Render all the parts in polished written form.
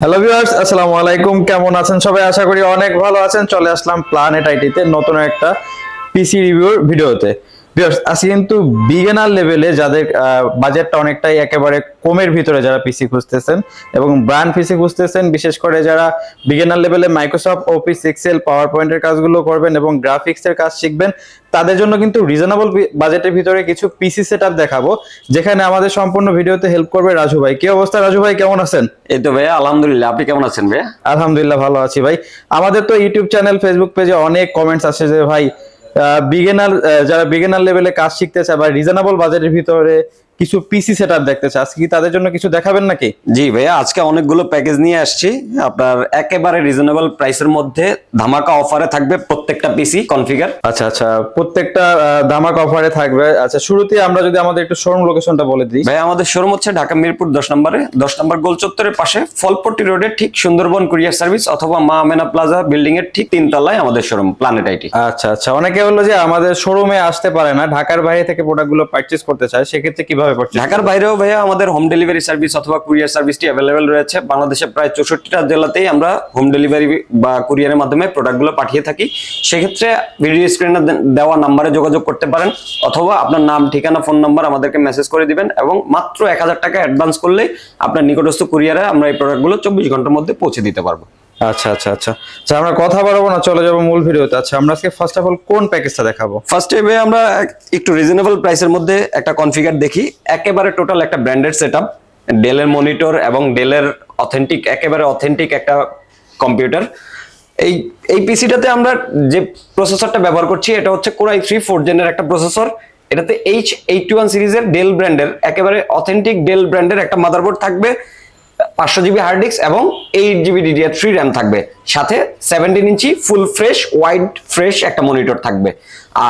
Hello viewers, আসসালামু আলাইকুম। কেমন আছেন সবাই? আশা করি অনেক ভালো আছেন। চলে আসলাম প্ল্যানেট আইটিতে নতুন একটা পিসি রিভিউর ভিডিওতে। ভিউয়ার্স, আজকে কিন্তু বিগিনার লেভেলে যাদের বাজেটটা অনেকটাই একেবারে কমের ভিতরে যারা পিসি খুঁজতেছেন এবং ব্র্যান্ড পিসি খুঁজতেছেন, বিশেষ করে যারা বিগিনার লেভেলে মাইক্রোসফট অফিস, এক্সেল, পাওয়ার পয়েন্টের কাজগুলো করবেন এবং গ্রাফিক্সের কাজ শিখবেন, তাদের জন্য কিন্তু রিজনেবল বাজেটের ভিতরে কিছু পিসি সেটআপ দেখাবো, যেখানে আমাদের সম্পূর্ণ ভিডিওতে হেল্প করবে রাজু ভাই। কি অবস্থা রাজু ভাই, কেমন আছেন? এই তো ভাইয়া, আলহামদুলিল্লাহ। আপনি কেমন আছেন ভাইয়া? আলহামদুলিল্লাহ ভালো আছি ভাই। আমাদের তো ইউটিউব চ্যানেল, ফেসবুক পেজে অনেক কমেন্টস আসে যে ভাই বিগিনার যারা বিগিনার লেভেলে কাজ শিখতে চায় বা রিজনেবল বাজেটের ভিতরে কিছু পিসি সেটআপ দেখতে চায়, আজকে কি তাদের জন্য কিছু দেখাবেন নাকি? জি ভাইয়া, আজকে অনেকগুলো প্যাকেজ নিয়ে আসছি। আপনার একেবারে রিজনেবল প্রাইসের মধ্যে ধামাকা অফারে থাকবে প্রত্যেকটা পিসি কনফিগার। আচ্ছা আচ্ছা, প্রত্যেকটা ধামাকা অফারে থাকবে। আচ্ছা, শুরুতে আমরা যদি আমাদের একটু শোরুম লোকেশনটা বলে দিই। ভাইয়া, আমাদের শোরুম হচ্ছে ঢাকা মিরপুর 10 নম্বরে, 10 নম্বর গোল চত্বরের পাশে ফলপট্টি রোডের ঠিক সুন্দরবন কুরিয়ার সার্ভিস অথবা মা আমেনা প্লাজা বিল্ডিং এর ঠিক 3 তলায় আমাদের শোরুম প্ল্যানেট আইটি। আচ্ছা আচ্ছা, অনেকে বললো যে আমাদের শোরুমে আসতে পারে না, ঢাকার বাইরে থেকে প্রোডাক্টগুলো পারচেজ করতে চায়, সেক্ষেত্রে কিভাবে পারচেজ? ঢাকার বাইরেও ভাইয়া আমাদের হোম ডেলিভারি সার্ভিস অথবা কুরিয়ার সার্ভিসটি অ্যাভেলেবেল রয়েছে। বাংলাদেশের প্রায় 64টা জেলাতেই আমরা হোম ডেলিভারি বা কুরিয়ারের মাধ্যমে প্রোডাক্টগুলো পাঠিয়ে থাকি। সেক্ষেত্রে ভিডিও স্ক্রিনে দেওয়া নাম্বারে যোগাযোগ করতে পারেন অথবা আপনার নাম, ঠিকানা, ফোন নাম্বার আমাদেরকে মেসেজ করে দিবেন এবং মাত্র 1000 টাকা অ্যাডভান্স করলে আপনার নিকটস্থ কুরিয়ারে আমরা এই প্রোডাক্টগুলো 24 ঘন্টার মধ্যে পৌঁছে দিতে পারবো। আচ্ছা আচ্ছা আচ্ছা আচ্ছা, আমরা কথা বাড়াবো না, চলে যাবো মূল ভিডিওতে। আচ্ছা, আমরা আজকে ফার্স্ট অফ অল কোন প্যাকেজটা দেখাবো? ফার্স্ট এ আমরা একটু রিজনেবল প্রাইসের মধ্যে একটা কনফিগার দেখি। একেবারে টোটাল একটা ব্র্যান্ডেড সেটআপ, ডেলের মনিটর এবং ডেলের একেবারে অথেন্টিক একটা কম্পিউটার। এই এই পিসিটাতে আমরা যে প্রসেসরটা ব্যবহার করছি এটা হচ্ছে Core i3 4th জেনের একটা প্রসেসর। এটাতে H81 সিরিজের ডেল ব্র্যান্ডের একেবারে অথেন্টিক ডেল ব্র্যান্ডের একটা মাদারবোর্ড থাকবে, 500 জিবি হার্ড ডিস্ক এবং 8 জিবি DDR3 র্যাম থাকবে, সাথে 17 ইঞ্চি ফুল ফ্রেশ ওয়াইড ফ্রেশ একটা মনিটর থাকবে।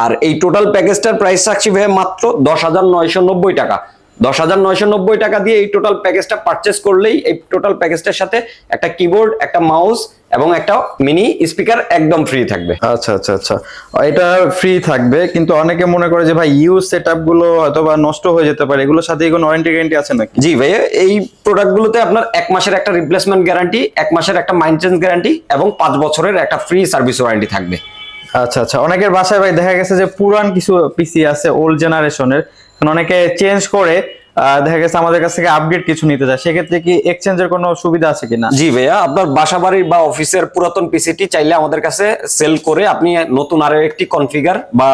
আর এই টোটাল প্যাকেজটার প্রাইস রাখছি ভাই মাত্র 10,990 টাকা। 10,990 টাকা দিয়ে এই টোটাল প্যাকেজটা পারচেস করলেই এই টোটাল প্যাকেজটার সাথে একটা কিবোর্ড, একটা মাউস এবং একটা মিনি স্পিকার একদম ফ্রি থাকবে। আচ্ছা আচ্ছা আচ্ছা, এটা ফ্রি থাকবে, কিন্তু অনেকে মনে করে যে ভাই ইউজ সেটআপ গুলো হয়তো বা নষ্ট হয়ে যেতে পারে, এগুলোর সাথে কোনো ওয়ারেন্টি গ্যারান্টি আছে নাকি? জি ভাই, এই প্রোডাক্টগুলোতে আপনার 1 মাসের একটা রিপ্লেসমেন্ট গ্যারান্টি, 1 মাসের একটা মেইনটেনেন্স গ্যারান্টি এবং 5 বছরের একটা ফ্রি সার্ভিস ওয়ারেন্টি থাকবে। আচ্ছা আচ্ছা, অনেকের বাসায় ভাই দেখা গেছে যে পুরান কিছু পিসি আছে ওল্ড জেনারেশনের, অনেকে চেঞ্জ করে দেখা গেছে আমাদের কাছ থেকে আপডেট কিছু নিতে চায়, সেক্ষেত্রে কি এক্সচেঞ্জের কোনো সুবিধা আছে কিনা? জি ভাইয়া, আপনার বাসা বাড়ির বা অফিসের পুরাতন পিসিটি চাইলে আমাদের কাছে সেল করে আপনি নতুন আরো একটি কনফিগার বা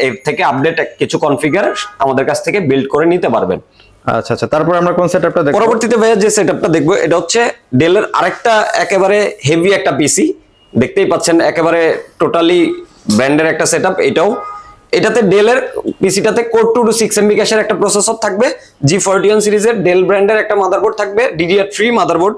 এর থেকে আপডেট কিছু কনফিগার আমাদের কাছ থেকে বিল্ড করে নিতে পারবেন। আচ্ছা আচ্ছা, তারপর আমরা কোন সেটআপটা দেখব? পরবর্তীতে ভাইয়া যে সেটআপটা দেখবো এটা হচ্ছে ডেলের আরেকটা একেবারে হেভি একটা পিসি। দেখতেই পাচ্ছেন একেবারে টোটালি ব্র্যান্ডের একটা সেটআপ। এটাতে ডেলের পিসিটাতে Core 2 6 MB ক্যাশের একটা প্রসেসর থাকবে, G41 সিরিজের ডেল ব্র্যান্ডের একটা মাদারবোর্ড থাকবে, DDR3 motherboard,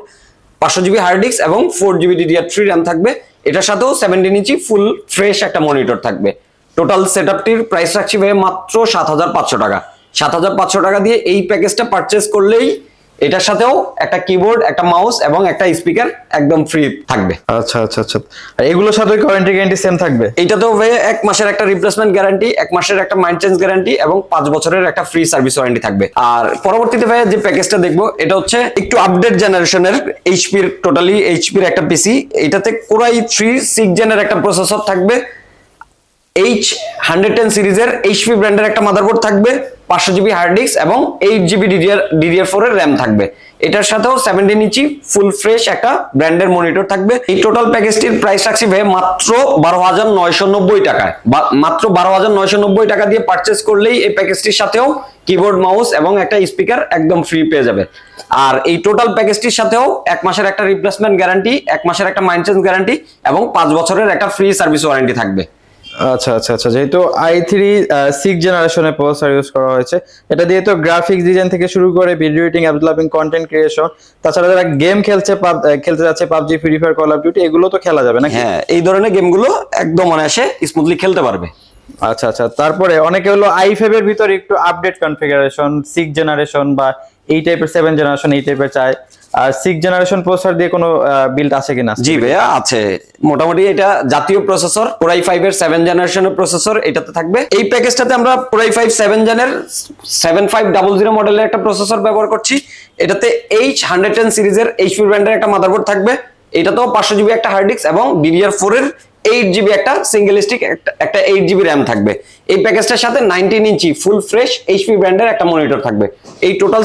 500 GB hard disk এবং 4 জিবি DDR3 র্যাম থাকবে। এটার সাথেও 17 ইঞ্চি ফুল ফ্রেশ একটা মনিটর থাকবে। টোটাল সেটআপটির প্রাইস রাখছি ভাই মাত্র 7,500 টাকা। 7,500 টাকা দিয়ে এই প্যাকেজটা পারচেজ করলেই এটার সাথেও একটা কিবোর্ড, একটা মাউস এবং একটা স্পিকার একদম ফ্রি থাকবে। আচ্ছা আচ্ছা আচ্ছা, আর এগুলোর সাথে কি ওয়ারেন্টি গ্যারান্টি সেম থাকবে? এইটাতেও ভাই 1 মাসের একটা রিপ্লেসমেন্ট গ্যারান্টি, 1 মাসের একটা মেইনটেনেন্স গ্যারান্টি এবং 5 বছরের একটা ফ্রি সার্ভিস ওয়ারেন্টি থাকবে। আর পরবর্তীতে ভাই যে প্যাকেজটা দেখবো এটা হচ্ছে একটু আপডেট জেনারেশনের এইচপির, টোটালি এইচপির একটা পিসি। এটাতে Core i3 6th জেনের একটা প্রসেসর থাকবে, H110 সিরিজের HP ব্র্যান্ডের একটা মাদারবোর্ড থাকবে, 500 জিবি হার্ড ডিস্ক এবং 8 জিবি DDR4 এর র্যাম থাকবে। এটার সাথেও 17 ইঞ্চি ফুল ফ্রেশ একটা ব্র্যান্ডের মনিটর থাকবে। এই টোটাল প্যাকেজটির প্রাইস রাখছি ভাই মাত্র 12,990 টাকায়। মাত্র 12,990 টাকা দিয়ে পারচেজ করলেই এই প্যাকেজটির সাথেও কিবোর্ড, মাউস এবং একটা স্পিকার একদম ফ্রি পেয়ে যাবে। আর এই টোটাল প্যাকেজটির সাথেও 1 মাসের একটা রিপ্লেসমেন্ট গ্যারান্টি, 1 মাসের একটা মেইনটেনেন্স গ্যারান্টি এবং 5 বছরের একটা ফ্রি সার্ভিস ওয়ারেন্টি থাকবে। আচ্ছা আচ্ছা আচ্ছা, যেহেতু i3 6 জেনারেশনের প্রসেসর ইউজ করা হয়েছে, এটা দিয়ে তো গ্রাফিক্স ডিজাইন থেকে শুরু করে video editing, app developing, content creation, তাছাড়া যারা গেম খেলতে যাচ্ছে PUBG, free fire, call of duty, এগুলো তো খেলা যাবে নাকি? হ্যাঁ, এই ধরনের গেমগুলো একদম অনায়াসে স্মুথলি খেলতে পারবে। আচ্ছা আচ্ছা, তারপরে অনেকে হলো i5 এর ভিতরে একটু আপডেট কনফিগারেশন 6 জেনারেশন বা এই টাইপের 7 জেনারেশন এই টাইপের চায়, আর 6 জেনারেশন প্রসেসর দিয়ে কোনো বিল্ড আছে কিনা? জি ভাইয়া আছে, মোটামুটি এটা জাতীয় প্রসেসর Core i5 এর 7 জেনারেশনের প্রসেসর এটাতে থাকবে। এই প্যাকেজটাতে আমরা Core i5 7 জেনের 7500 মডেলের একটা প্রসেসর ব্যবহার করছি। এটাতে H110 সিরিজের HP ব্র্যান্ডের একটা মাদারবোর্ড থাকবে, এটাতেও 500 জিবি একটা হার্ড ডিস্ক এবং DDR4 এর 8 জিবি একটা সিঙ্গেল স্টিক একটা 8 জিবি র্যাম থাকবে। এই প্যাকেজটার সাথে 19 ইঞ্চি ফুল ফ্রেশ HP ব্র্যান্ডের একটা মনিটর থাকবে। এই টোটাল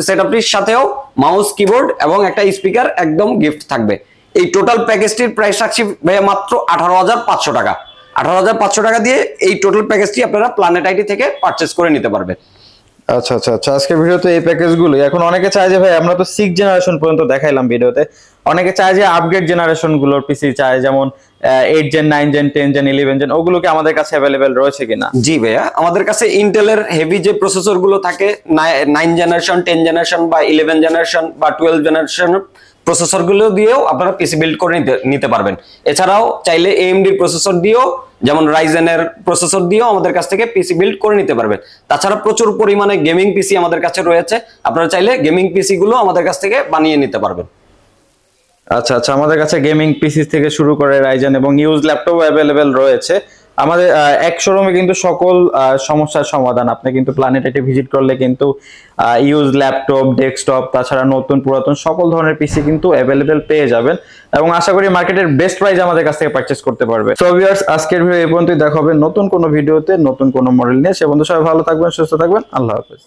সেটআপটির সাথেও মাউস, কিবোর্ড এবং একটা স্পিকার একদম গিফট থাকবে। এই টোটাল প্যাকেজটির প্রাইস রাখছি ভাইয়া মাত্র 18,500 টাকা। 18,500 টাকা দিয়ে এই টোটাল প্যাকেজটি আপনারা প্ল্যানেট আইটি থেকে পারচেজ করে নিতে পারবেন। আচ্ছা আচ্ছা আচ্ছা, আজকের ভিডিওতে এই প্যাকেজগুলো। এখন অনেকে চায় যে ভাই আমরা তো 6 জেনারেশন পর্যন্ত দেখাইলাম ভিডিওতে, অনেকে চায় যে আপগ্রেড জেনারেশন গুলোর পিসি চায়, যেমন 8 জেন, 9 জেন, 10 জেন, 11 জেন, ওগুলো কি আমাদের কাছে अवेलेबल রয়েছে কিনা? জি ভাইয়া, আমাদের কাছে ইন্টেলের হেভি যে প্রসেসর গুলো থাকে 9 জেনারেশন, 10 জেনারেশন বা 11 জেনারেশন বা 12 জেনারেশন প্রসেসর গুলো দিয়েও আপনারা পিসি বিল্ড করে নিতে পারবেন। এছাড়াও চাইলে AMD প্রসেসর দিয়েও, যেমন রাইজেনের প্রসেসর দিয়েও আমাদের কাছ থেকে পিসি বিল্ড করে নিতে পারবেন। তাছাড়া প্রচুর পরিমাণে গেমিং পিসি আমাদের কাছে রয়েছে, আপনারা চাইলে গেমিং পিসি গুলো আমাদের কাছ থেকে বানিয়ে নিতে পারবেন। আচ্ছা আচ্ছা, আমাদের কাছে গেমিং পিসি থেকে শুরু করে রাইজেন এবং ইউজ ল্যাপটপ अवेलेबल রয়েছে। আমাদের এক শোরুমে কিন্তু সকল সমস্যার সমাধান। আপনি কিন্তু প্ল্যানেট আইটি ভিজিট করলে কিন্তু ইউজ ল্যাপটপ, ডেস্কটপ, তাছাড়া নতুন পুরাতন সকল ধরনের পিসি কিন্তু अवेलेबल পেয়ে যাবেন এবং আশা করি মার্কেটের বেস্ট প্রাইস আমাদের কাছ থেকে পারচেজ করতে পারবে। সো ভিউয়ার্স, আজকের ভিডিও এই পর্যন্তই। দেখা হবে নতুন কোনো ভিডিওতে নতুন কোনো মডেল নিয়ে। সে বন্ধু সবাই ভালো থাকবেন, সুস্থ থাকবেন। আল্লাহ হাফেজ।